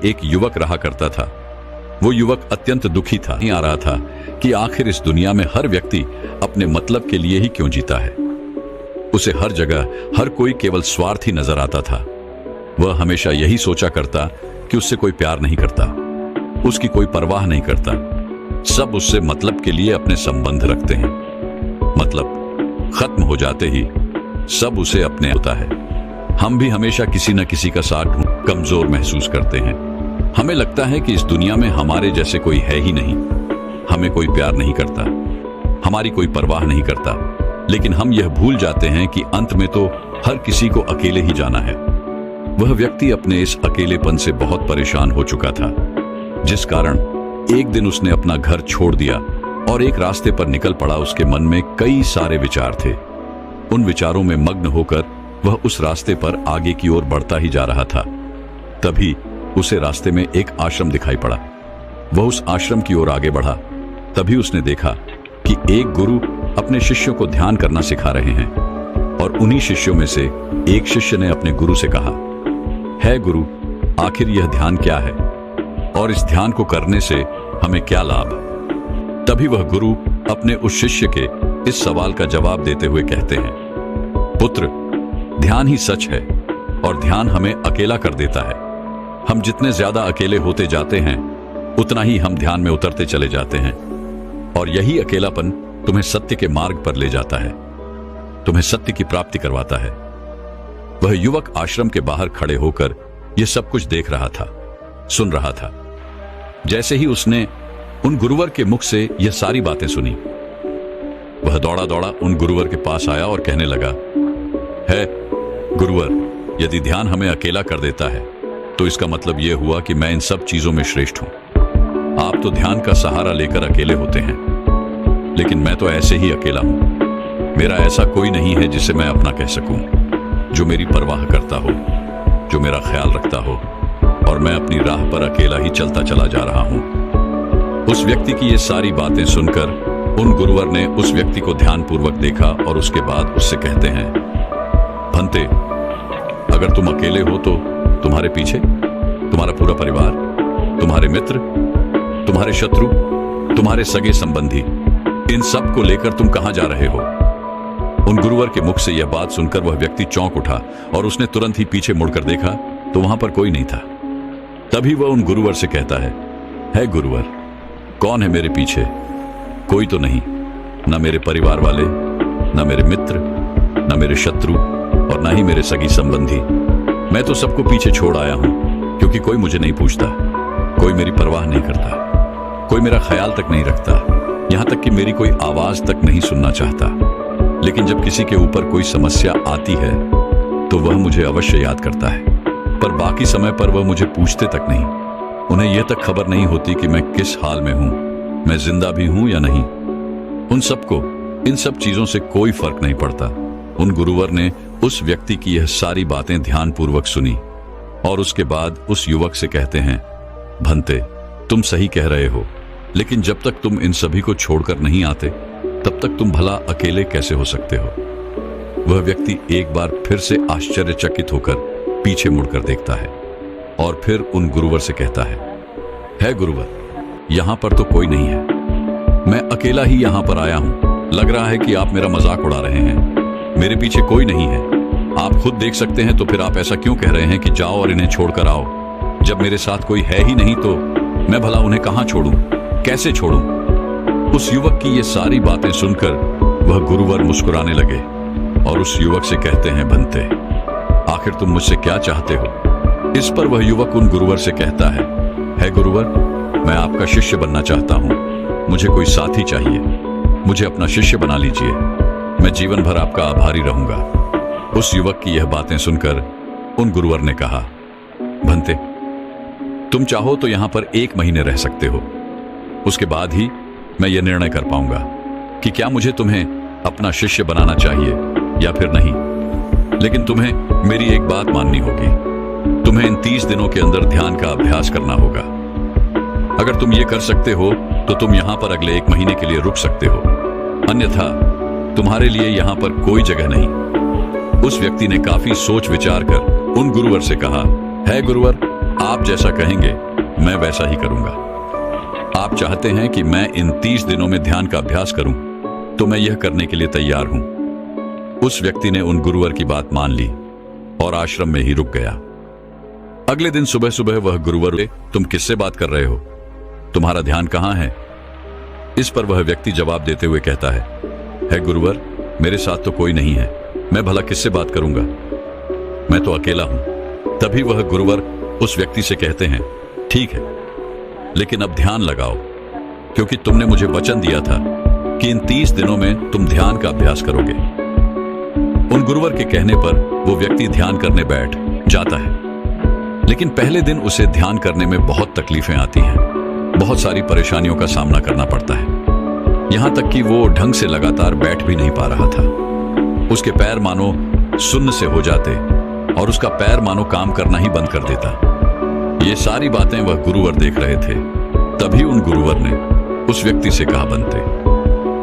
एक युवक रहा करता था। वो युवक अत्यंत दुखी था। नहीं आ रहा था कि आखिर इस दुनिया में हर व्यक्ति अपने मतलब के लिए ही क्यों जीता है। उसे हर जगह हर कोई केवल स्वार्थी नजर आता था। वह हमेशा यही सोचा करता कि उससे कोई प्यार नहीं करता, उसकी कोई परवाह नहीं करता। सब उससे मतलब के लिए अपने संबंध रखते हैं। मतलब खत्म हो जाते ही सब उसे अपने होता है। हम भी हमेशा किसी न किसी का साथ कमजोर महसूस करते हैं। हमें लगता है कि इस दुनिया में हमारे जैसे कोई है ही नहीं। हमें कोई प्यार नहीं करता, हमारी कोई परवाह नहीं करता। लेकिन हम यह भूल जाते हैं कि अंत में तो हर किसी को अकेले ही जाना है। वह व्यक्ति अपने इस अकेलेपन से बहुत परेशान हो चुका था, जिस कारण एक दिन उसने अपना घर छोड़ दिया और एक रास्ते पर निकल पड़ा। उसके मन में कई सारे विचार थे। उन विचारों में मग्न होकर वह उस रास्ते पर आगे की ओर बढ़ता ही जा रहा था। तभी उसे रास्ते में एक आश्रम दिखाई पड़ा। वह उस आश्रम की ओर आगे बढ़ा। तभी उसने देखा कि एक गुरु अपने शिष्यों को ध्यान करना सिखा रहे हैं और उन्हीं शिष्यों में से एक शिष्य ने अपने गुरु से कहा, है गुरु, आखिर यह ध्यान क्या है और इस ध्यान को करने से हमें क्या लाभ। तभी वह गुरु अपने उस शिष्य के इस सवाल का जवाब देते हुए कहते हैं, पुत्र, ध्यान ही सच है और ध्यान हमें अकेला कर देता है। हम जितने ज्यादा अकेले होते जाते हैं उतना ही हम ध्यान में उतरते चले जाते हैं और यही अकेलापन तुम्हें सत्य के मार्ग पर ले जाता है, तुम्हें सत्य की प्राप्ति करवाता है। वह युवक आश्रम के बाहर खड़े होकर यह सब कुछ देख रहा था, सुन रहा था। जैसे ही उसने उन गुरुवर के मुख से यह सारी बातें सुनी, वह दौड़ा दौड़ा उन गुरुवर के पास आया और कहने लगा, है गुरुवर, यदि ध्यान हमें अकेला कर देता है तो इसका मतलब यह हुआ कि मैं इन सब चीजों में श्रेष्ठ हूं। आप तो ध्यान का सहारा लेकर अकेले होते हैं, लेकिन मैं तो ऐसे ही अकेला हूं। मेरा ऐसा कोई नहीं है जिसे मैं अपना कह सकूं, जो मेरी परवाह करता हो, जो मेरा ख्याल रखता हो, और मैं अपनी राह पर अकेला ही चलता चला जा रहा हूं। उस व्यक्ति की ये सारी बातें सुनकर उन गुरुवर ने उस व्यक्ति को ध्यानपूर्वक देखा और उसके बाद उससे कहते हैं, भंते, अगर तुम अकेले हो तो तुम्हारे पीछे तुम्हारा पूरा परिवार, तुम्हारे मित्र, तुम्हारे शत्रु, तुम्हारे सगे संबंधी, इन सब को लेकर तुम कहां जा रहे हो। उन गुरुवर के मुख से यह बात सुनकर वह व्यक्ति चौंक उठा और उसने तुरंत ही पीछे मुड़कर देखा तो वहां पर कोई नहीं था। तभी वह उन गुरुवर से कहता है गुरुवर, कौन है मेरे पीछे? कोई तो नहीं, न मेरे परिवार वाले, न मेरे मित्र, न मेरे शत्रु और न ही मेरे सगी संबंधी। मैं तो सबको पीछे छोड़ आया हूं क्योंकि कोई मुझे नहीं पूछता, कोई मेरी परवाह नहीं करता, कोई मेरा ख्याल तक नहीं रखता, यहां तक कि मेरी कोई आवाज तक नहीं सुनना चाहता। लेकिन जब किसी के ऊपर कोई समस्या आती है तो वह मुझे अवश्य याद करता है, पर बाकी समय पर वह मुझे पूछते तक नहीं। उन्हें यह तक खबर नहीं होती कि मैं किस हाल में हूं, मैं जिंदा भी हूं या नहीं। उन सबको इन सब चीजों से कोई फर्क नहीं पड़ता। उन गुरुवर ने उस व्यक्ति की यह सारी बातें ध्यानपूर्वक सुनी और उसके बाद उस युवक से कहते हैं, भंते, तुम सही कह रहे हो, लेकिन जब तक तुम इन सभी को छोड़कर नहीं आते तब तक तुम भला अकेले कैसे हो सकते हो। वह व्यक्ति एक बार फिर से आश्चर्यचकित होकर पीछे मुड़कर देखता है और फिर उन गुरुवर से कहता है गुरुवर, यहां पर तो कोई नहीं है, मैं अकेला ही यहां पर आया हूं। लग रहा है कि आप मेरा मजाक उड़ा रहे हैं। मेरे पीछे कोई नहीं है, आप खुद देख सकते हैं, तो फिर आप ऐसा क्यों कह रहे हैं कि जाओ और इन्हें छोड़कर आओ। जब मेरे साथ कोई है ही नहीं तो मैं भला उन्हें कहां छोड़ूं, कैसे छोड़ूं। उस युवक की ये सारी बातें सुनकर वह गुरुवर मुस्कुराने लगे और उस युवक से कहते हैं, भंते, आखिर तुम मुझसे क्या चाहते हो। इस पर वह युवक उन गुरुवर से कहता है गुरुवर, मैं आपका शिष्य बनना चाहता हूं, मुझे कोई साथी चाहिए, मुझे अपना शिष्य बना लीजिए, मैं जीवन भर आपका आभारी रहूंगा। उस युवक की यह बातें सुनकर उन गुरुवर ने कहा, भंते, तुम चाहो तो यहां पर 1 महीने रह सकते हो, उसके बाद ही मैं यह निर्णय कर पाऊंगा कि क्या मुझे तुम्हें अपना शिष्य बनाना चाहिए या फिर नहीं। लेकिन तुम्हें मेरी एक बात माननी होगी, तुम्हें इन 30 दिनों के अंदर ध्यान का अभ्यास करना होगा। अगर तुम ये कर सकते हो तो तुम यहां पर अगले 1 महीने के लिए रुक सकते हो, अन्यथा तुम्हारे लिए यहां पर कोई जगह नहीं। उस व्यक्ति ने काफी सोच विचार कर उन गुरुवर से कहा, गुरुवर, आप जैसा कहेंगे मैं वैसा ही करूंगा। आप चाहते हैं कि मैं इन 30 दिनों में ध्यान का अभ्यास करूं, तो मैं यह करने के लिए तैयार हूं। उस व्यक्ति ने उन गुरुवर की बात मान ली और आश्रम में ही रुक गया। अगले दिन सुबह सुबह वह गुरुवर, तुम किससे बात कर रहे हो? तुम्हारा ध्यान कहां है? इस पर वह व्यक्ति जवाब देते हुए कहता है गुरुवर, मेरे साथ तो कोई नहीं है, मैं भला किससे बात करूंगा, मैं तो अकेला हूं। तभी वह गुरुवर उस व्यक्ति से कहते हैं, ठीक है, लेकिन अब ध्यान लगाओ, क्योंकि तुमने मुझे वचन दिया था कि इन 30 दिनों में तुम ध्यान का अभ्यास करोगे। उन गुरुवर के कहने पर वो व्यक्ति ध्यान करने बैठ जाता है, लेकिन पहले दिन उसे ध्यान करने में बहुत तकलीफें आती हैं, बहुत सारी परेशानियों का सामना करना पड़ता है। यहां तक कि वो ढंग से लगातार बैठ भी नहीं पा रहा था। उसके पैर मानो सुन्न से हो जाते और उसका पैर मानो काम करना ही बंद कर देता। ये सारी बातें वह गुरुवर देख रहे थे। तभी उन गुरुवर ने उस व्यक्ति से कहा, बनते,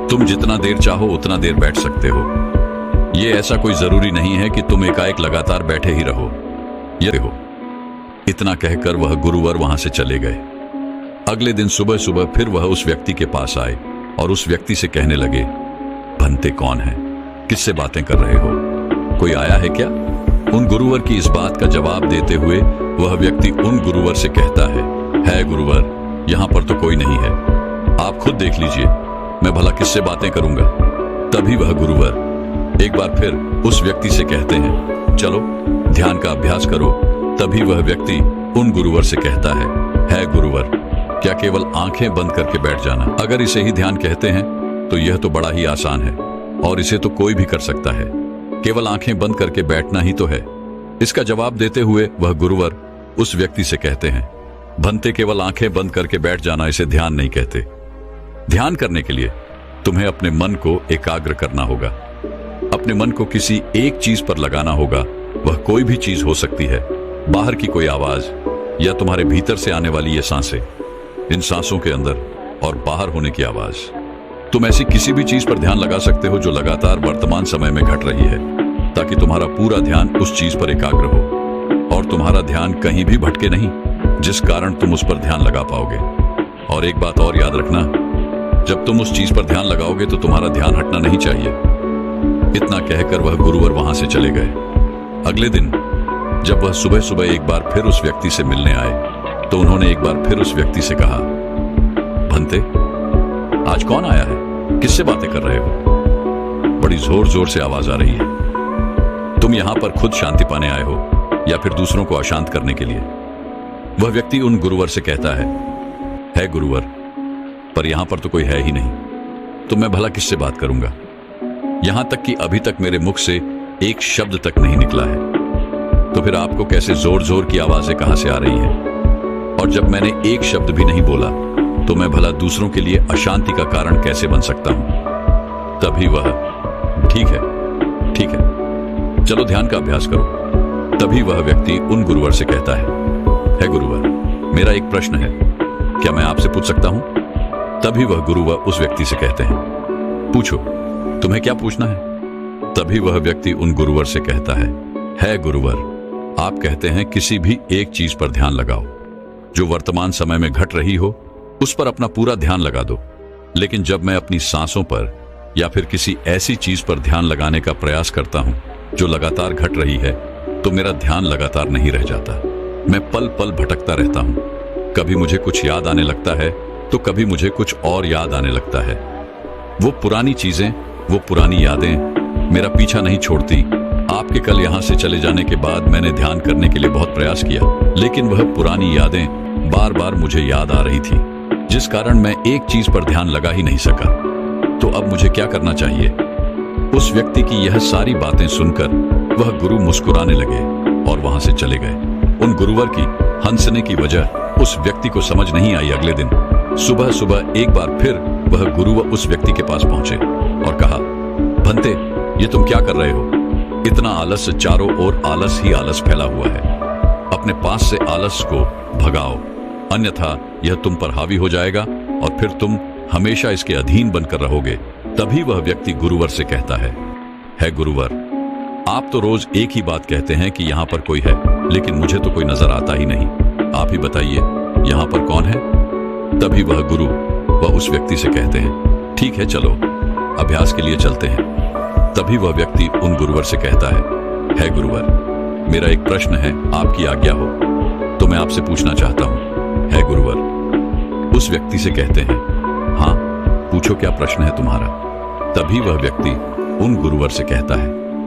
तुम जितना देर चाहो उतना देर बैठ सकते हो। ये ऐसा कोई जरूरी नहीं है कि तुम एकाएक लगातार बैठे ही रहो। ये हो। इतना कहकर वह गुरुवर वहां से चले गए। अगले दिन सुबह सुबह फिर वह उस व्यक्ति के पास आए और उस व्यक्ति से कहने लगे, भंते कौन है? किससे बातें कर रहे हो? कोई आया है क्या? उन गुरुवर की इस बात का जवाब देते हुए वह व्यक्ति उन गुरुवर से कहता है गुरुवर, यहां पर तो कोई नहीं है, आप खुद देख लीजिए, मैं भला किससे बातें करूंगा। तभी वह गुरुवर एक बार फिर उस व्यक्ति से कहते हैं, चलो ध्यान का अभ्यास करो। तभी वह व्यक्ति उन गुरुवर से कहता है गुरुवर, क्या केवल आंखें बंद करके बैठ जाना, अगर इसे ही ध्यान कहते हैं तो यह तो बड़ा ही आसान है और इसे तो कोई भी कर सकता है, केवल आंखें बंद करके बैठना ही तो है। इसका जवाब देते हुए वह गुरुवर उस व्यक्ति से कहते हैं, भंते केवल आंखें बंद करके बैठ जाना इसे ध्यान नहीं कहते। ध्यान करने के लिए तुम्हें अपने मन को एकाग्र करना होगा, अपने मन को किसी एक चीज पर लगाना होगा। वह कोई भी चीज हो सकती है, बाहर की कोई आवाज या तुम्हारे भीतर से आने वाली ये सांसें, इन सांसों के अंदर और बाहर होने की आवाज। तुम ऐसी किसी भी चीज पर ध्यान लगा सकते हो जो लगातार वर्तमान समय में घट रही है, ताकि तुम्हारा पूरा ध्यान उस चीज पर एकाग्र हो और तुम्हारा ध्यान कहीं भी भटके नहीं, जिस कारण तुम उस पर ध्यान लगा पाओगे। और एक बात और याद रखना, जब तुम उस चीज पर ध्यान लगाओगे तो तुम्हारा ध्यान हटना नहीं चाहिए। इतना कहकर वह गुरुवर वहां से चले गए। अगले दिन जब वह सुबह सुबह एक बार फिर उस व्यक्ति से मिलने आए तो उन्होंने एक बार फिर उस व्यक्ति से कहा, भंते आज कौन आया है? किससे बातें कर रहे हो? बड़ी जोर जोर से आवाज आ रही है। तुम यहां पर खुद शांति पाने आए हो या फिर दूसरों को अशांत करने के लिए? वह व्यक्ति उन गुरुवर से कहता है गुरुवर, पर यहां पर तो कोई है ही नहीं, तो मैं भला किससे बात करूंगा? यहां तक कि अभी तक मेरे मुख से एक शब्द तक नहीं निकला है, तो फिर आपको कैसे जोर जोर की आवाजें कहां से आ रही हैं? और जब मैंने एक शब्द भी नहीं बोला तो मैं भला दूसरों के लिए अशांति का कारण कैसे बन सकता हूं? तभी वह, ठीक है, चलो ध्यान का अभ्यास करो। तभी वह व्यक्ति उन गुरुवर से कहता है गुरुवर, मेरा एक प्रश्न है, क्या मैं आपसे पूछ सकता हूं? तभी वह गुरुवर उस व्यक्ति से कहते हैं, पूछो, तुम्हें क्या पूछना है? तभी वह व्यक्ति उन गुरुवर से कहता है गुरुवर, आप कहते हैं किसी भी एक चीज पर ध्यान लगाओ, जो वर्तमान समय में घट रही हो उस पर अपना पूरा ध्यान लगा दो। लेकिन जब मैं अपनी सांसों पर या फिर किसी ऐसी चीज पर ध्यान लगाने का प्रयास करता हूं जो लगातार घट रही है, तो मेरा ध्यान लगातार नहीं रह जाता। मैं पल पल भटकता रहता हूं। कभी मुझे कुछ याद आने लगता है तो कभी मुझे कुछ और याद आने लगता है। वो पुरानी चीजें, वो पुरानी यादें मेरा पीछा नहीं छोड़ती। आपके कल यहां से चले जाने के बाद मैंने ध्यान करने के लिए बहुत प्रयास किया, लेकिन वह पुरानी यादें बार बार मुझे याद आ रही थी, जिस कारण मैं एक चीज पर ध्यान लगा ही नहीं सका। तो अब मुझे क्या करना चाहिए? उस व्यक्ति की यह सारी बातें सुनकर वह गुरु मुस्कुराने लगे और वहां से चले गए। उन गुरुवर की हंसने की वजह उस व्यक्ति को समझ नहीं आई। अगले दिन सुबह सुबह एक बार फिर वह गुरुवर उस व्यक्ति के पास पहुंचे और कहा, भंते, ये तुम क्या कर रहे हो? इतना आलस, चारों ओर आलस ही आलस फैला हुआ है। अपने पास से आलस को भगाओ, अन्यथा यह तुम पर हावी हो जाएगा और फिर तुम हमेशा इसके अधीन बनकर रहोगे। तभी वह व्यक्ति गुरुवर से कहता है गुरुवर, आप तो रोज एक ही बात कहते हैं कि यहां पर कोई है, लेकिन मुझे तो कोई नजर आता ही नहीं। आप ही बताइए, यहाँ पर कौन है? तभी वह गुरु वह उस व्यक्ति से कहते हैं, ठीक है चलो अभ्यास के लिए चलते हैं। तभी वह व्यक्ति उन गुरुवर से कहता है गुरुवर, मेरा एक प्रश्न है, आपकी आज्ञा हो तो मैं आपसे पूछना चाहता हूं। है गुरुवर उस व्यक्ति से कहते हैं, हाँ पूछो क्या प्रश्न है तुम्हारा। तभी वह व्यक्ति उन गुरुवर से कहता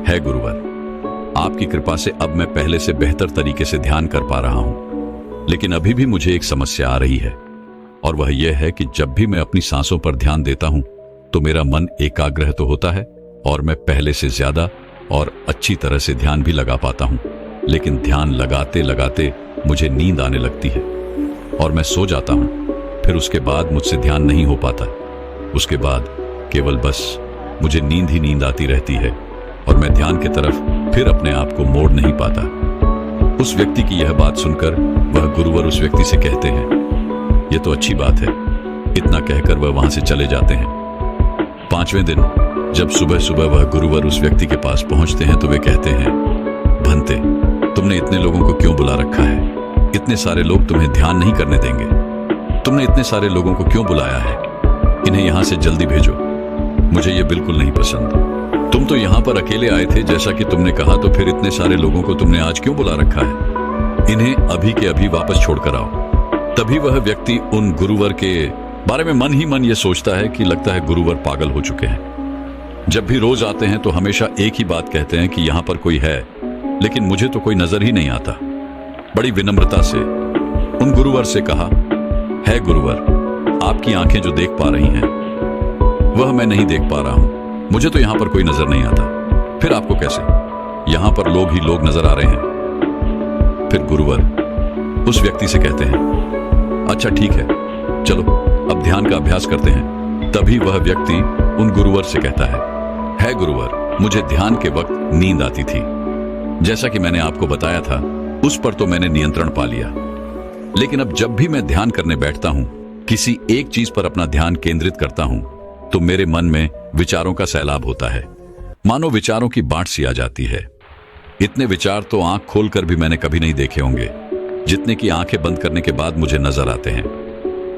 है गुरुवर, आपकी कृपा से अब मैं पहले से बेहतर तरीके से ध्यान कर पा रहा हूं, लेकिन अभी भी मुझे एक समस्या आ रही है, और वह यह है कि जब भी मैं अपनी सांसों पर ध्यान देता हूं तो मेरा मन एकाग्र तो होता है और मैं पहले से ज्यादा और अच्छी तरह से ध्यान भी लगा पाता हूं, लेकिन ध्यान लगाते लगाते मुझे नींद आने लगती है और मैं सो जाता हूं। फिर उसके बाद मुझसे ध्यान नहीं हो पाता। उसके बाद केवल बस मुझे नींद ही नींद आती रहती है और मैं ध्यान की तरफ फिर अपने आप को मोड़ नहीं पाता। उस व्यक्ति की यह बात सुनकर वह गुरुवर उस व्यक्ति से कहते हैं, यह तो अच्छी बात है। इतना कहकर वह वहां से चले जाते हैं। 5वें दिन जब सुबह सुबह वह गुरुवर उस व्यक्ति के पास पहुंचते हैं तो वे कहते हैं, भंते तुमने इतने लोगों को क्यों बुला रखा है? इतने सारे लोग तुम्हें ध्यान नहीं करने देंगे। तुमने इतने सारे लोगों को क्यों बुलाया है? इन्हें यहां से जल्दी भेजो, मुझे ये बिल्कुल नहीं पसंद। तुम तो यहां पर अकेले आए थे जैसा कि तुमने कहा, तो फिर इतने सारे लोगों को तुमने आज क्यों बुला रखा है? इन्हें अभी के अभी वापस छोड़कर आओ। तभी वह व्यक्ति उन गुरुवर के बारे में मन ही मन ये सोचता है कि लगता है गुरुवर पागल हो चुके हैं। जब भी रोज आते हैं तो हमेशा एक ही बात कहते हैं कि यहां पर कोई है, लेकिन मुझे तो कोई नजर ही नहीं आता। बड़ी विनम्रता से उन गुरुवर से कहा, है गुरुवर, आपकी आंखें जो देख पा रही हैं वह मैं नहीं देख पा रहा हूं। मुझे तो यहां पर कोई नजर नहीं आता, फिर आपको कैसे? यहां पर लोग ही लोग नजर आ रहे हैं। फिर गुरुवर उस व्यक्ति से कहते हैं, अच्छा ठीक है, चलो अब ध्यान का अभ्यास करते हैं। तभी वह व्यक्ति उन गुरुवर से कहता है गुरुवर, मुझे ध्यान के वक्त नींद आती थी। जैसा कि मैंने आपको बताया था, उस पर तो मैंने नियंत्रण पा लिया, लेकिन अब जब भी मैं ध्यान करने बैठता हूं, किसी एक चीज पर अपना ध्यान केंद्रित करता हूं, तो मेरे मन में विचारों का सैलाब होता है, मानो विचारों की बाढ़ सी आ जाती है। इतने विचार तो आंख खोलकर भी मैंने कभी नहीं देखे होंगे, जितने की आंखें बंद करने के बाद मुझे नजर आते हैं।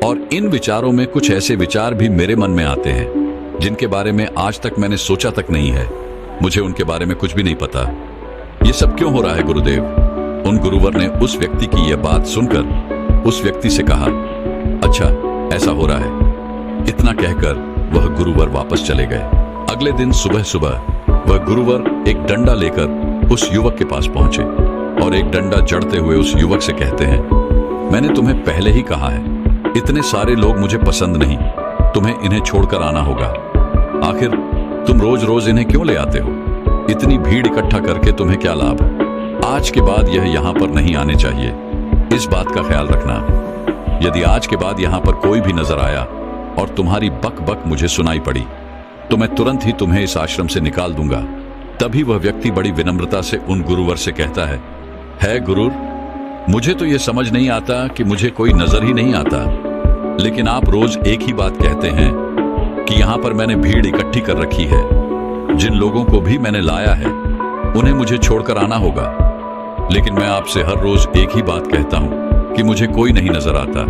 और इन विचारों में कुछ ऐसे विचार भी मेरे मन में आते हैं जिनके बारे में आज तक मैंने सोचा तक नहीं है। मुझे उनके बारे में कुछ भी नहीं पता। ये सब क्यों हो रहा है गुरुदेव? उन गुरुवर ने उस व्यक्ति की यह बात सुनकर उस व्यक्ति से कहा, अच्छा ऐसा हो रहा है। इतना कहकर वह गुरुवर वापस चले गए। अगले दिन सुबह सुबह वह गुरुवर एक डंडा लेकर उस युवक के पास पहुंचे और एक डंडा जड़ते हुए उस युवक से कहते हैं, मैंने तुम्हें पहले ही कहा है, इतने सारे लोग मुझे पसंद नहीं, तुम्हें इन्हें छोड़कर आना होगा। आखिर तुम रोज रोज इन्हें क्यों ले आते हो? इतनी भीड़ इकट्ठा करके तुम्हें क्या लाभ? आज के बाद यह यहाँ पर नहीं आने चाहिए, इस बात का ख्याल रखना। यदि आज के बाद यहाँ पर कोई भी नजर आया और तुम्हारी बक बक मुझे सुनाई पड़ी तो मैं तुरंत ही तुम्हें इस आश्रम से निकाल दूंगा। तभी वह व्यक्ति बड़ी विनम्रता से उन गुरुवर से कहता है गुरुर, मुझे तो यह समझ नहीं आता कि मुझे कोई नजर ही नहीं आता, लेकिन आप रोज एक ही बात कहते हैं कि यहाँ पर मैंने भीड़ इकट्ठी कर रखी है, जिन लोगों को भी मैंने लाया है उन्हें मुझे छोड़कर आना होगा। लेकिन मैं आपसे हर रोज एक ही बात कहता हूँ कि मुझे कोई नहीं नजर आता,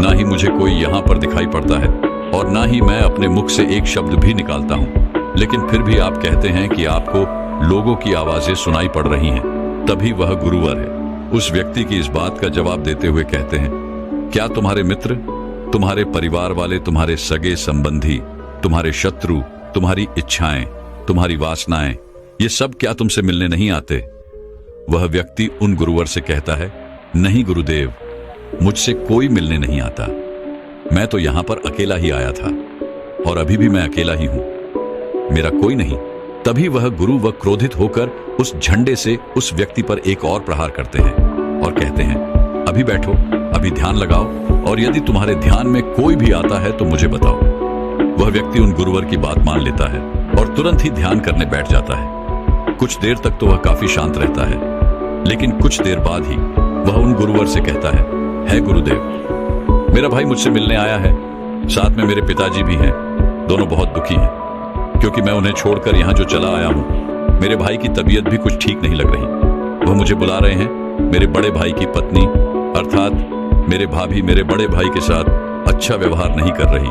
ना ही मुझे कोई यहाँ पर दिखाई पड़ता है और ना ही मैं अपने मुख से एक शब्द भी निकालता हूँ, लेकिन फिर भी आप कहते हैं कि आपको लोगों की आवाजें सुनाई पड़ रही हैं। तभी वह गुरुवर है उस व्यक्ति की इस बात का जवाब देते हुए कहते हैं, क्या तुम्हारे मित्र, तुम्हारे परिवार वाले, तुम्हारे सगे संबंधी, तुम्हारे शत्रु, तुम्हारी इच्छाएं, तुम्हारी वासनाएं, ये सब क्या तुमसे मिलने नहीं आते? वह व्यक्ति उन गुरुवर से कहता है, नहीं गुरुदेव, मुझसे कोई मिलने नहीं आता। मैं तो यहां पर अकेला ही आया था और अभी भी मैं अकेला ही हूं, मेरा कोई नहीं। तभी वह गुरु वह क्रोधित होकर उस झंडे से उस व्यक्ति पर एक और प्रहार करते हैं और कहते हैं, अभी बैठो, अभी ध्यान लगाओ, और यदि तुम्हारे ध्यान में कोई भी आता है तो मुझे बताओ। वह व्यक्ति उन गुरुवर की बात मान लेता है और तुरंत ही ध्यान करने बैठ जाता है। कुछ देर तक तो वह काफी शांत रहता है, लेकिन कुछ देर बाद ही वह उन गुरुवर से कहता है गुरुदेव, मेरा भाई मुझसे मिलने आया है, साथ में मेरे पिताजी भी हैं। दोनों बहुत दुखी हैं क्योंकि मैं उन्हें छोड़कर यहाँ जो चला आया हूँ। मेरे भाई की तबीयत भी कुछ ठीक नहीं लग रही। वह मुझे बुला रहे हैं। मेरे बड़े भाई की पत्नी अर्थात मेरे भाभी मेरे बड़े भाई के साथ अच्छा व्यवहार नहीं कर रही।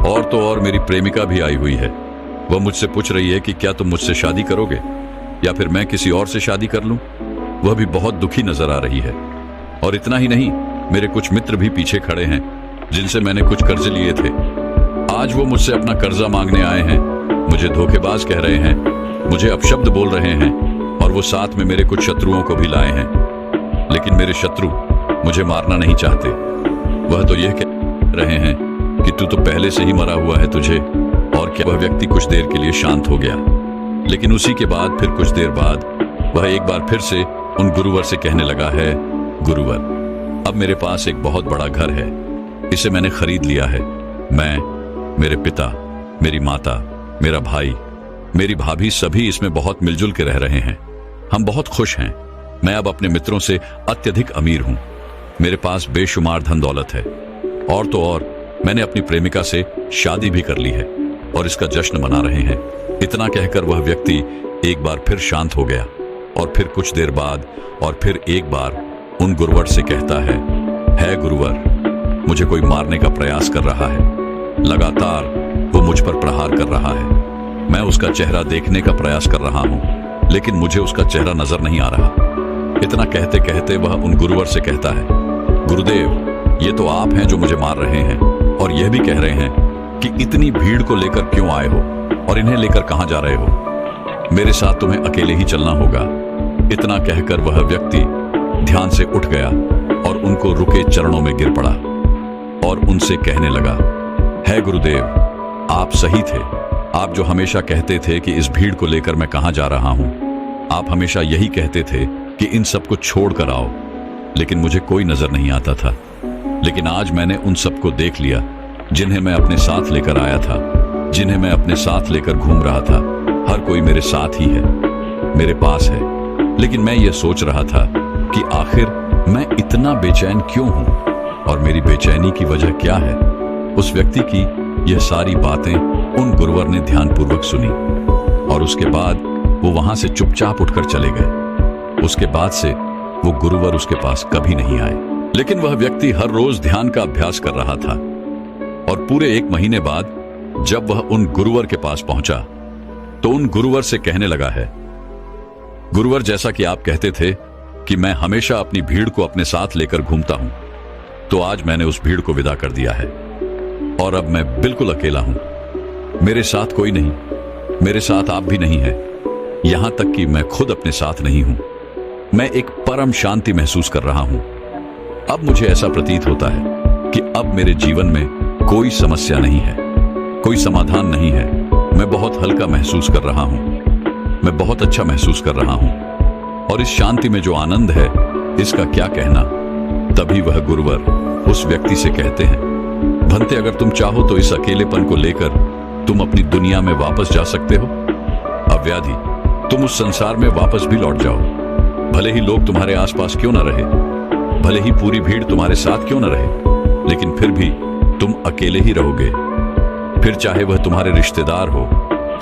और तो और मेरी प्रेमिका भी आई हुई है। वह मुझसे पूछ रही है कि क्या तुम मुझसे शादी करोगे या फिर मैं किसी और से शादी कर लूं। वह भी बहुत दुखी नजर आ रही है। और इतना ही नहीं, मेरे कुछ मित्र भी पीछे खड़े हैं जिनसे मैंने कुछ कर्ज लिए थे। आज वो मुझसे अपना कर्जा मांगने आए हैं, मुझे धोखेबाज कह रहे हैं, मुझे अपशब्द बोल रहे हैं और वो साथ में मेरे कुछ शत्रुओं को भी लाए हैं। लेकिन मेरे शत्रु मुझे मारना नहीं चाहते। वह तो यह कह रहे हैं कि तू तो पहले से ही मरा हुआ है तुझे। और क्या। वह व्यक्ति कुछ देर के लिए शांत हो गया, लेकिन उसी के बाद फिर कुछ देर बाद वह एक बार फिर से उन गुरुवर से कहने लगा है, गुरुवर, अब मेरे पास एक बहुत बड़ा घर है, इसे मैंने खरीद लिया है। मैं, मेरे पिता, मेरी माता, मेरा भाई, मेरी भाभी सभी इसमें बहुत मिलजुल के रह रहे हैं। हम बहुत खुश हैं। मैं अब अपने मित्रों से अत्यधिक अमीर हूं। मेरे पास बेशुमार धन दौलत है। और तो और मैंने अपनी प्रेमिका से शादी भी कर ली है और इसका जश्न मना रहे हैं। इतना कहकर वह व्यक्ति एक बार फिर शांत हो गया और फिर कुछ देर बाद और फिर एक बार उन गुरुवर से कहता है गुरुवर, मुझे कोई मारने का प्रयास कर रहा है। लगातार वो मुझ पर प्रहार कर रहा है। मैं उसका चेहरा देखने का प्रयास कर रहा हूं, लेकिन मुझे उसका चेहरा नजर नहीं आ रहा। इतना कहते कहते वह उन गुरुवर से कहता है, गुरुदेव, ये तो आप हैं जो मुझे मार रहे हैं और यह भी कह रहे हैं कि इतनी भीड़ को लेकर क्यों आए हो और इन्हें लेकर कहां जा रहे हो। मेरे साथ तुम्हें अकेले ही चलना होगा। इतना कहकर वह व्यक्ति ध्यान से उठ गया और उनको रुके चरणों में गिर पड़ा और उनसे कहने लगा, है गुरुदेव, आप सही थे। आप जो हमेशा कहते थे कि इस भीड़ को लेकर मैं कहां जा रहा हूं। आप हमेशा यही कहते थे कि इन सबको छोड़ कर आओ, लेकिन मुझे कोई नजर नहीं आता था। लेकिन आज मैंने उन सबको देख लिया जिन्हें मैं अपने साथ लेकर आया था, जिन्हें मैं अपने साथ लेकर घूम रहा था। हर कोई मेरे साथ ही है, मेरे पास है। लेकिन मैं ये सोच रहा था कि आखिर मैं इतना बेचैन क्यों हूं और मेरी बेचैनी की वजह क्या है। उस व्यक्ति की यह सारी बातें उन गुरुवर ने ध्यानपूर्वक सुनी और उसके बाद वो वहां से चुपचाप उठकर चले गए। उसके बाद से वो गुरुवर उसके पास कभी नहीं आए। लेकिन वह व्यक्ति हर रोज ध्यान का अभ्यास कर रहा था और पूरे 1 महीने बाद जब वह उन गुरुवर के पास पहुंचा तो उन गुरुवर से कहने लगा है, गुरुवर, जैसा कि आप कहते थे कि मैं हमेशा अपनी भीड़ को अपने साथ लेकर घूमता हूं, तो आज मैंने उस भीड़ को विदा कर दिया है और अब मैं बिल्कुल अकेला हूं। मेरे साथ कोई नहीं, मेरे साथ आप भी नहीं है, यहां तक कि मैं खुद अपने साथ नहीं हूं। मैं एक परम शांति महसूस कर रहा हूं। अब मुझे ऐसा प्रतीत होता है कि अब मेरे जीवन में कोई समस्या नहीं है, कोई समाधान नहीं है। मैं बहुत हल्का महसूस कर रहा हूं, मैं बहुत अच्छा महसूस कर रहा हूं और इस शांति में जो आनंद है इसका क्या कहना। तभी वह गुरुवर उस व्यक्ति से कहते हैं, भंते, अगर तुम चाहो तो इस अकेलेपन को लेकर तुम अपनी दुनिया में वापस जा सकते हो। अव्याधि, तुम उस संसार में वापस भी लौट जाओ। भले ही लोग तुम्हारे आसपास क्यों न रहे, भले ही पूरी भीड़ तुम्हारे साथ क्यों न रहे, लेकिन फिर भी तुम अकेले ही रहोगे। फिर चाहे वह तुम्हारे रिश्तेदार हो,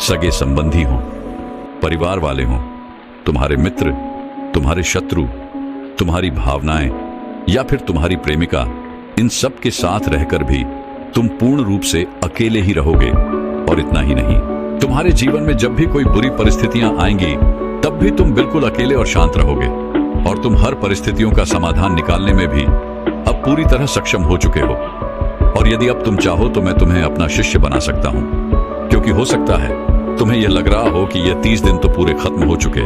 सगे संबंधी हो, परिवार वाले हों, तुम्हारे मित्र, तुम्हारे शत्रु, तुम्हारी भावनाएं या फिर तुम्हारी प्रेमिका, इन सब के साथ रहकर भी तुम पूर्ण रूप से अकेले ही रहोगे। और इतना ही नहीं, तुम्हारे जीवन में जब भी कोई बुरी परिस्थितियां आएंगी तब भी तुम बिल्कुल अकेले और शांत रहोगे और तुम हर परिस्थितियों का समाधान निकालने में भी अब पूरी तरह सक्षम हो चुके हो। और यदि अब तुम चाहो तो मैं तुम्हें अपना शिष्य बना सकता हूं, क्योंकि हो सकता है तुम्हें यह लग रहा हो कि यह 30 दिन तो पूरे खत्म हो चुके,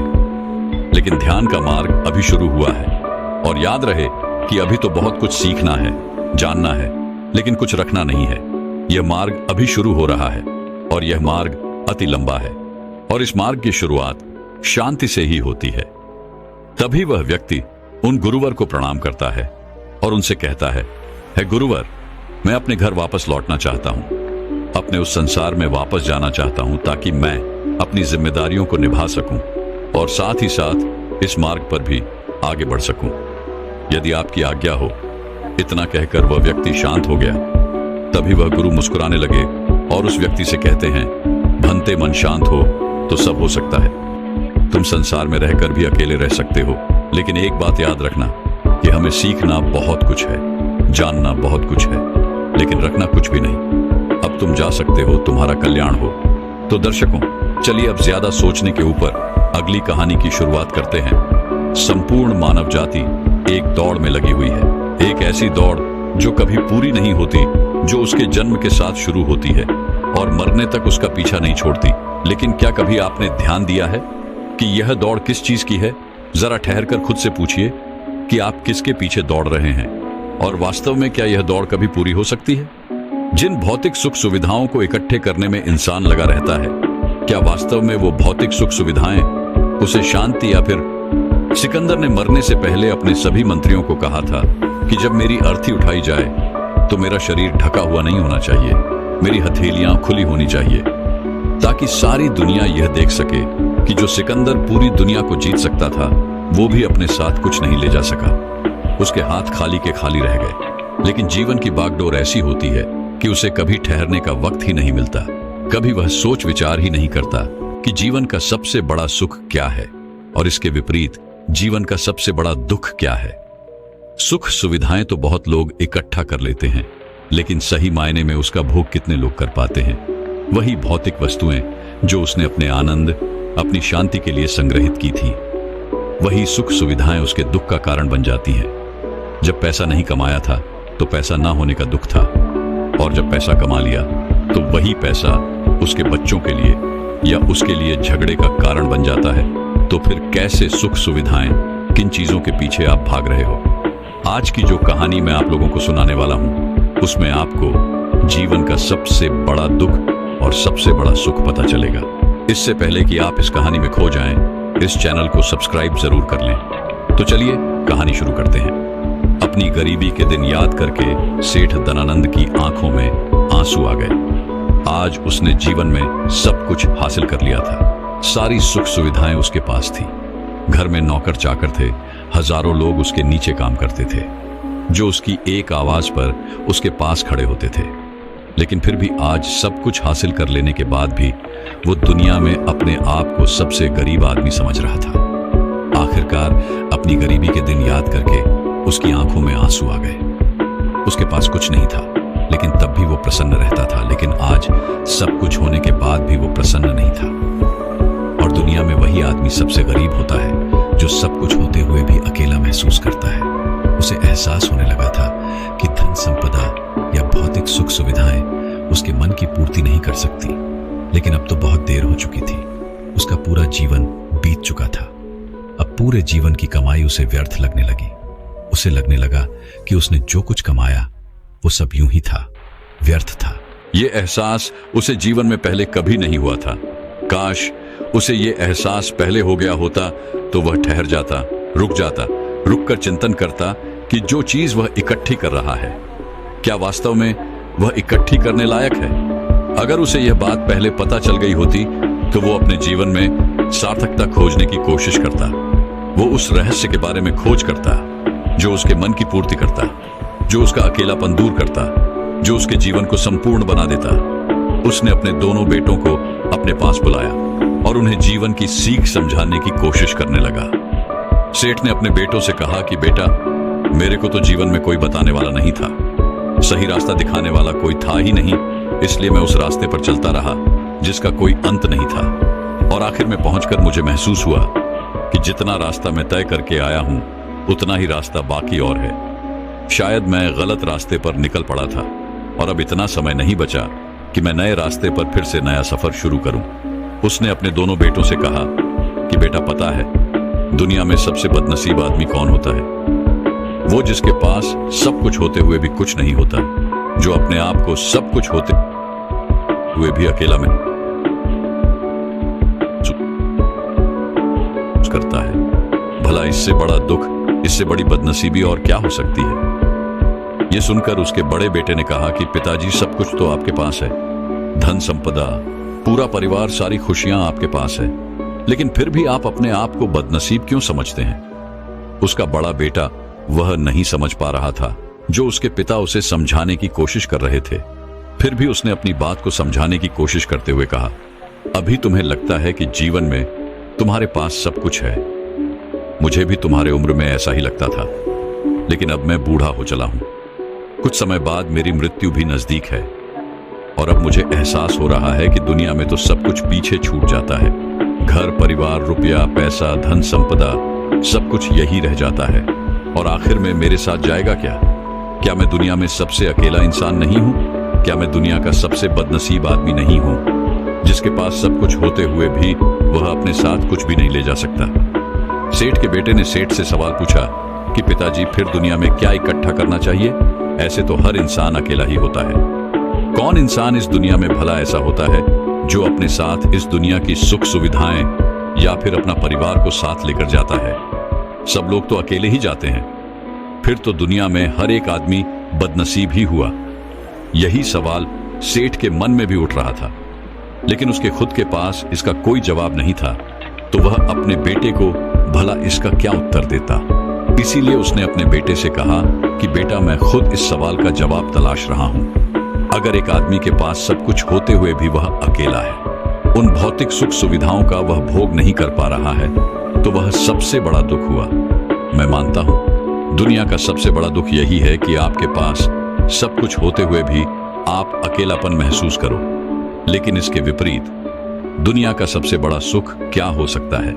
लेकिन ध्यान का मार्ग अभी शुरू हुआ है। और याद रहे कि अभी तो बहुत कुछ सीखना है, जानना है, लेकिन कुछ रखना नहीं है। यह मार्ग अभी शुरू हो रहा है और यह मार्ग अति लंबा है और इस मार्ग की शुरुआत शांति से ही होती है। तभी वह व्यक्ति उन गुरुवर को प्रणाम करता है और उनसे कहता है गुरुवर, मैं अपने घर वापस लौटना चाहता हूं, अपने उस संसार में वापस जाना चाहता हूं ताकि मैं अपनी जिम्मेदारियों को निभा सकूं और साथ ही साथ इस मार्ग पर भी आगे बढ़ सकूं, यदि आपकी आज्ञा हो। इतना कहकर वह व्यक्ति शांत हो गया। तभी वह गुरु मुस्कुराने लगे और उस व्यक्ति से कहते हैं, भंते, मन शांत हो तो सब हो सकता है। तुम संसार में रहकर भी अकेले रह सकते हो, लेकिन एक बात याद रखना कि हमें सीखना बहुत कुछ है, जानना बहुत कुछ है, लेकिन रखना कुछ भी नहीं। अब तुम जा सकते हो, तुम्हारा कल्याण हो। तो दर्शकों, चलिए अब ज्यादा सोचने के ऊपर अगली कहानी की शुरुआत करते हैं। संपूर्ण मानव जाति एक दौड़ में लगी हुई है, एक ऐसी दौड़ जो कभी पूरी नहीं होती, जो उसके जन्म के साथ शुरू होती है और मरने तक उसका पीछा नहीं छोड़ती। लेकिन क्या कभी आपने ध्यान दिया है कि यह दौड़ किस चीज की है? जरा ठहरकर खुद से पूछिए कि आप किसके पीछे दौड़ रहे हैं, और वास्तव में क्या यह दौड़ कभी पूरी हो सकती है? जिन भौतिक सुख सुविधाओं को इकट्ठे करने में इंसान लगा रहता है, क्या वास्तव में वो भौतिक सुख सुविधाएं उसे शांति, या फिर सिकंदर ने मरने से पहले अपने सभी मंत्रियों को कहा था कि जब मेरी अर्थी उठाई जाए तो मेरा शरीर ढका हुआ नहीं होना चाहिए, मेरी हथेलियां खुली होनी चाहिए, ताकि सारी दुनिया यह देख सके कि जो सिकंदर पूरी दुनिया को जीत सकता था, वो भी अपने साथ कुछ नहीं ले जा सका। उसके हाथ खाली के खाली रह गए। लेकिन जीवन की बागडोर ऐसी होती है कि उसे कभी ठहरने का वक्त ही नहीं मिलता। कभी वह सोच विचार ही नहीं करता कि जीवन का सबसे बड़ा सुख क्या है, और इसके विपरीत जीवन का सबसे बड़ा दुख क्या है। सुख सुविधाएं तो बहुत लोग इकट्ठा कर लेते हैं, लेकिन सही मायने में उसका भोग कितने लोग कर पाते हैं? वही भौतिक वस्तुएं जो उसने अपने आनंद, अपनी शांति के लिए संग्रहित की थी, वही सुख सुविधाएं उसके दुख का कारण बन जाती हैं। जब पैसा नहीं कमाया था तो पैसा ना होने का दुख था, और जब पैसा कमा लिया तो वही पैसा उसके बच्चों के लिए या उसके लिए झगड़े का कारण बन जाता है। तो फिर कैसे सुख सुविधाएं, किन चीजों के पीछे आप भाग रहे हो? आज की जो कहानी मैं आप लोगों को सुनाने वाला हूं, उसमें आपको जीवन का सबसे बड़ा दुख और सबसे बड़ा सुख पता चलेगा। इससे पहले कि आप इस कहानी में खो जाएं, इस चैनल को सब्सक्राइब जरूर कर लें। तो चलिए कहानी शुरू करते हैं। अपनी गरीबी के दिन याद करके सेठ धनानंद की आंखों में आंसू आ गए। आज उसने जीवन में सब कुछ हासिल कर लिया था। सारी सुख सुविधाएं उसके पास थी। घर में नौकर चाकर थे, हजारों लोग उसके नीचे काम करते थे, जो उसकी एक आवाज पर उसके पास खड़े होते थे। लेकिन फिर भी आज सब कुछ हासिल कर लेने के बाद भी वो दुनिया में अपने आप को सबसे गरीब आदमी समझ रहा था। आखिरकार अपनी गरीबी के दिन याद करके उसकी आंखों में आंसू आ गए। उसके पास कुछ नहीं था, लेकिन तब भी वो प्रसन्न रहता था। लेकिन आज सब कुछ होने के बाद भी वो प्रसन्न नहीं था। और दुनिया में वही आदमी सबसे गरीब होता है जो सब कुछ होते हुए भी अकेला महसूस करता है। उसे एहसास होने लगा था कि धन संपदा या भौतिक सुख सुविधाएं उसके मन की पूर्ति नहीं कर सकती। लेकिन अब तो बहुत देर हो चुकी थी। उसका पूरा जीवन बीत चुका था। अब पूरे जीवन की कमाई उसे व्यर्थ लगने लगी। उसे लगने लगा कि उसने जो कुछ कमाया वो सब यूं ही था, व्यर्थ था। ये एहसास उसे जीवन में पहले कभी नहीं हुआ था। काश उसे ये एहसास पहले हो गया होता तो वह ठहर जाता, रुक कर चिंतन करता कि जो चीज वह इकट्ठी कर रहा है, क्या वास्तव में वह इकट्ठी करने लायक है? अगर उसे यह बात पहले पता चल गई होती तो वो अपने जीवन में सार्थकता खोजने की कोशिश करता। वो उस रहस्य के बारे में खोज करता जो उसके मन की पूर्ति करता, जो उसका अकेलापन दूर करता, जो उसके जीवन को संपूर्ण बना देता। उसने अपने दोनों बेटों को अपने पास बुलाया और उन्हें जीवन की सीख समझाने की कोशिश करने लगा। सेठ ने अपने बेटों से कहा कि बेटा, मेरे को तो जीवन में कोई बताने वाला नहीं था, सही रास्ता दिखाने वाला कोई था ही नहीं, इसलिए मैं उस रास्ते पर चलता रहा जिसका कोई अंत नहीं था। और आखिर में पहुंचकर मुझे महसूस हुआ कि जितना रास्ता मैं तय करके आया हूं, उतना ही रास्ता बाकी और है। शायद मैं गलत रास्ते पर निकल पड़ा था और अब इतना समय नहीं बचा कि मैं नए रास्ते पर फिर से नया सफर शुरू करूं। उसने अपने दोनों बेटों से कहा कि बेटा, पता है दुनिया में सबसे बदनसीब आदमी कौन होता है? वो जिसके पास सब कुछ होते हुए भी कुछ नहीं होता, जो अपने आप को सब कुछ होते हुए भी अकेला में करता है। भला इससे बड़ा दुख, इससे बड़ी बदनसीबी और क्या हो सकती है? यह सुनकर उसके बड़े बेटे ने कहा कि पिताजी, सब कुछ तो आपके पास है, धन संपदा, पूरा परिवार, सारी खुशियां आपके पास है, लेकिन फिर भी आप अपने आप को बदनसीब क्यों समझते हैं? उसका बड़ा बेटा वह नहीं समझ पा रहा था जो उसके पिता उसे समझाने की कोशिश कर रहे थे। फिर भी उसने अपनी बात को समझाने की कोशिश करते हुए कहा, अभी तुम्हें लगता है कि जीवन में तुम्हारे पास सब कुछ है। मुझे भी तुम्हारे उम्र में ऐसा ही लगता था, लेकिन अब मैं बूढ़ा हो चला हूं। कुछ समय बाद मेरी मृत्यु भी नजदीक है और अब मुझे एहसास हो रहा है कि दुनिया में तो सब कुछ पीछे छूट जाता है। घर, परिवार, रुपया, पैसा, धन संपदा, सब कुछ यही रह जाता है। और आखिर में मेरे साथ जाएगा क्या? क्या मैं दुनिया में सबसे अकेला इंसान नहीं हूं? क्या मैं दुनिया का सबसे बदनसीब आदमी नहीं हूं, जिसके पास सब कुछ होते हुए भी वह अपने साथ कुछ भी नहीं ले जा सकता? सेठ के बेटे ने सेठ से सवाल पूछा कि पिताजी, फिर दुनिया में क्या इकट्ठा करना चाहिए? ऐसे तो हर इंसान अकेला ही होता है। कौन इंसान इस दुनिया में भला ऐसा होता है जो अपने साथ इस दुनिया की सुख सुविधाएं या फिर अपना परिवार को साथ लेकर जाता है? सब लोग तो अकेले ही जाते हैं। फिर तो दुनिया में हर एक आदमी बदनसीब ही हुआ। यही सवाल सेठ के मन में भी उठ रहा था, लेकिन उसके खुद के पास इसका कोई जवाब नहीं था। तो वह अपने बेटे को भला इसका क्या उत्तर देता? इसीलिए उसने अपने बेटे से कहा कि बेटा, मैं खुद इस सवाल का जवाब तलाश रहा हूं। अगर एक आदमी के पास सब कुछ होते हुए भी वह अकेला है, उन भौतिक सुख सुविधाओं का वह भोग नहीं कर पा रहा है, तो वह सबसे बड़ा दुख हुआ। मैं मानता हूं दुनिया का सबसे बड़ा दुख यही है कि आपके पास सब कुछ होते हुए भी आप अकेलापन महसूस करो। लेकिन इसके विपरीत दुनिया का सबसे बड़ा सुख क्या हो सकता है?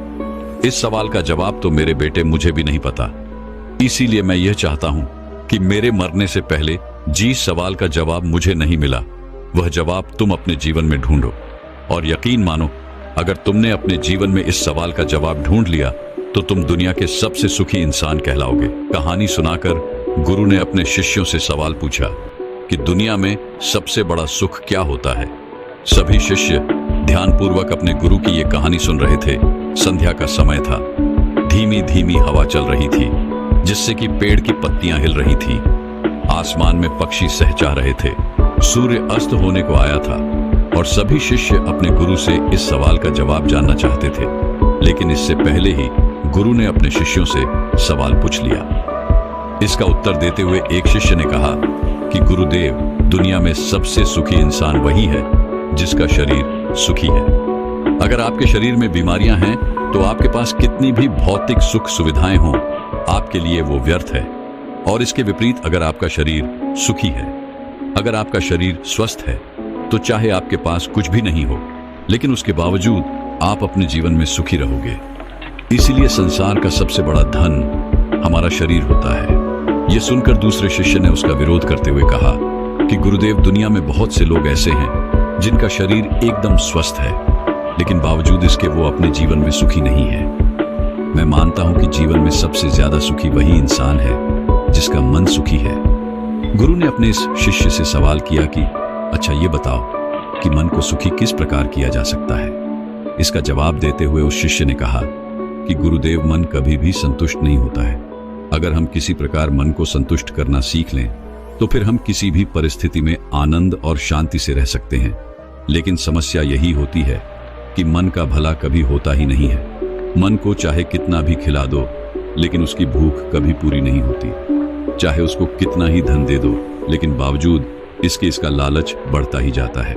इस सवाल का जवाब तो मेरे बेटे मुझे भी नहीं पता। इसीलिए मैं यह चाहता हूं कि मेरे मरने से पहले जिस सवाल का जवाब मुझे नहीं मिला, वह जवाब तुम अपने जीवन में ढूंढो। और यकीन मानो, अगर तुमने अपने जीवन में इस सवाल का जवाब ढूंढ लिया तो तुम दुनिया के सबसे सुखी इंसान कहलाओगे। कहानी सुनाकर गुरु ने अपने शिष्यों से सवाल पूछा कि दुनिया में सबसे बड़ा सुख क्या होता है? सभी शिष्य ध्यानपूर्वक अपने गुरु की यह कहानी सुन रहे थे। संध्या का समय था। धीमी धीमी हवा चल रही थी, जिससे कि पेड़ की पत्तियां हिल रही थी। आसमान में पक्षी सहचा रहे थे। सूर्य अस्त होने को आया था और सभी शिष्य अपने गुरु से इस सवाल का जवाब जानना चाहते थे। लेकिन इससे पहले ही गुरु ने अपने शिष्यों से सवाल पूछ लिया। इसका उत्तर देते हुए एक शिष्य ने कहा कि गुरुदेव, दुनिया में सबसे सुखी इंसान वही है जिसका शरीर सुखी है। अगर आपके शरीर में बीमारियां हैं तो आपके पास कितनी भी भौतिक सुख सुविधाएं हों, आपके लिए वो व्यर्थ है। और इसके विपरीत, अगर आपका शरीर सुखी है, अगर आपका शरीर स्वस्थ है, तो चाहे आपके पास कुछ भी नहीं हो, लेकिन उसके बावजूद आप अपने जीवन में सुखी रहोगे। इसीलिए संसार का सबसे बड़ा धन हमारा शरीर होता है। यह सुनकर दूसरे शिष्य ने उसका विरोध करते हुए कहा कि गुरुदेव, दुनिया में बहुत से लोग ऐसे हैं जिनका शरीर एकदम स्वस्थ है, लेकिन बावजूद इसके वो अपने जीवन में सुखी नहीं है। मैं मानता हूं कि जीवन में सबसे ज्यादा सुखी वही इंसान है जिसका मन सुखी है। गुरु ने अपने इस शिष्य से सवाल किया कि अच्छा, ये बताओ कि मन को सुखी किस प्रकार किया जा सकता है? इसका जवाब देते हुए उस शिष्य ने कहा कि गुरुदेव, मन कभी भी संतुष्ट नहीं होता है। अगर हम किसी प्रकार मन को संतुष्ट करना सीख लें तो फिर हम किसी भी परिस्थिति में आनंद और शांति से रह सकते हैं। लेकिन समस्या यही होती है कि मन का भला कभी होता ही नहीं है। मन को चाहे कितना भी खिला दो, लेकिन उसकी भूख कभी पूरी नहीं होती। चाहे उसको कितना ही धन दे दो, लेकिन बावजूद इसका लालच बढ़ता ही जाता है।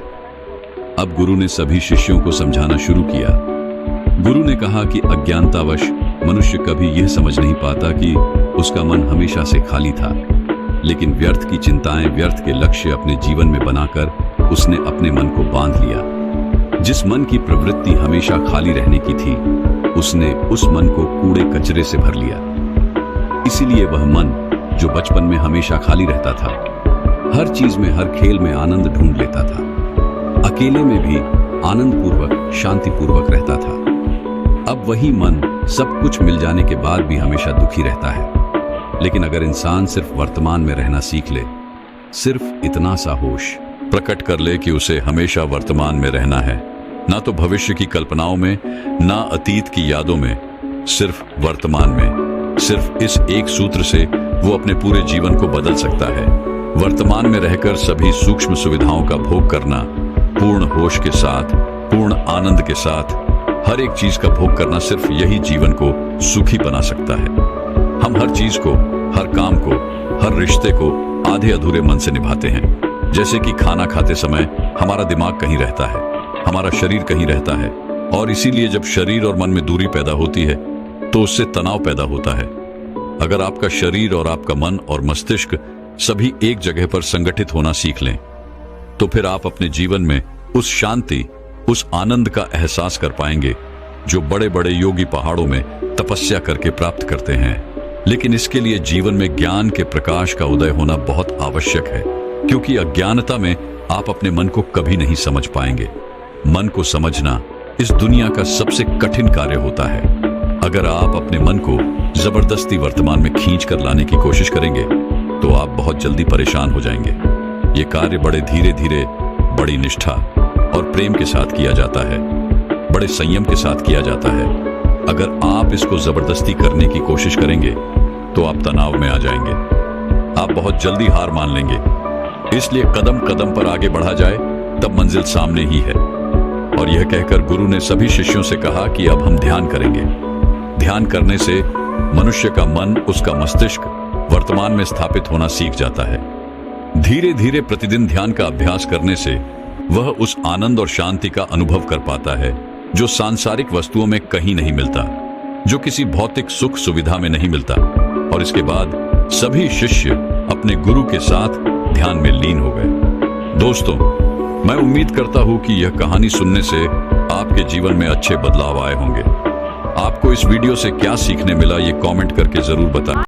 अब गुरु ने सभी शिष्यों को समझाना शुरू किया। गुरु ने कहा कि अज्ञानतावश मनुष्य कभी यह समझ नहीं पाता कि उसका मन हमेशा से खाली था, लेकिन व्यर्थ की चिंताएं, व्यर्थ के लक्ष्य अपने जीवन में बनाकर उसने अपने मन को बांध लिया। जिस मन की प्रवृत्ति हमेशा खाली रहने की थी, उसने उस मन को कूड़े कचरे से भर लिया। इसीलिए वह मन जो बचपन में हमेशा खाली रहता था, हर चीज में, हर खेल में आनंद ढूंढ लेता था, अकेले में भी आनंद पूर्वक, शांति पूर्वक रहता था, अब वही मन सब कुछ मिल जाने के बाद भी हमेशा दुखी रहता है। लेकिन अगर इंसान सिर्फ वर्तमान में रहना सीख ले, सिर्फ इतना सा होश प्रकट कर ले कि उसे हमेशा वर्तमान में रहना है, ना तो भविष्य की कल्पनाओं में, ना अतीत की यादों में, सिर्फ वर्तमान में, सिर्फ इस एक सूत्र से वो अपने पूरे जीवन को बदल सकता है। वर्तमान में रहकर सभी सूक्ष्म सुविधाओं का भोग करना, पूर्ण होश के साथ, पूर्ण आनंद के साथ हर एक चीज का भोग करना, सिर्फ यही जीवन को सुखी बना सकता है। हम हर चीज को, हर काम को, हर रिश्ते को आधे अधूरे मन से निभाते हैं। जैसे कि खाना खाते समय हमारा दिमाग कहीं रहता है, हमारा शरीर कहीं रहता है, और इसीलिए जब शरीर और मन में दूरी पैदा होती है तो उससे तनाव पैदा होता है। अगर आपका शरीर और आपका मन और मस्तिष्क सभी एक जगह पर संगठित होना सीख लें, तो फिर आप अपने जीवन में उस शांति, उस आनंद का एहसास कर पाएंगे जो बड़े बड़े योगी पहाड़ों में तपस्या करके प्राप्त करते हैं। लेकिन इसके लिए जीवन में ज्ञान के प्रकाश का उदय होना बहुत आवश्यक है, क्योंकि अज्ञानता में आप अपने मन को कभी नहीं समझ पाएंगे। मन को समझना इस दुनिया का सबसे कठिन कार्य होता है। अगर आप अपने मन को जबरदस्ती वर्तमान में खींच कर लाने की कोशिश करेंगे तो आप बहुत जल्दी परेशान हो जाएंगे। ये कार्य बड़े धीरे धीरे, बड़ी निष्ठा और प्रेम के साथ किया जाता है, बड़े संयम के साथ किया जाता है। अगर आप इसको जबरदस्ती करने की कोशिश करेंगे तो आप तनाव में आ जाएंगे, आप बहुत जल्दी हार मान लेंगे। इसलिए कदम कदम पर आगे बढ़ा जाए तब मंजिल सामने ही है। और यह कहकर गुरु ने सभी शिष्यों से कहा कि अब हम ध्यान करेंगे। ध्यान करने से मनुष्य का मन, उसका मस्तिष्क वर्तमान में स्थापित होना सीख जाता है। धीरे धीरे प्रतिदिन ध्यान का अभ्यास करने से वह उस आनंद और शांति का अनुभव कर पाता है जो सांसारिक वस्तुओं में कहीं नहीं मिलता, जो किसी भौतिक सुख सुविधा में नहीं मिलता। और इसके बाद सभी शिष्य अपने गुरु के साथ ध्यान में लीन हो गए। दोस्तों, मैं उम्मीद करता हूं कि यह कहानी सुनने से आपके जीवन में अच्छे बदलाव आए होंगे। आपको इस वीडियो से क्या सीखने मिला, ये कमेंट करके जरूर बताएं।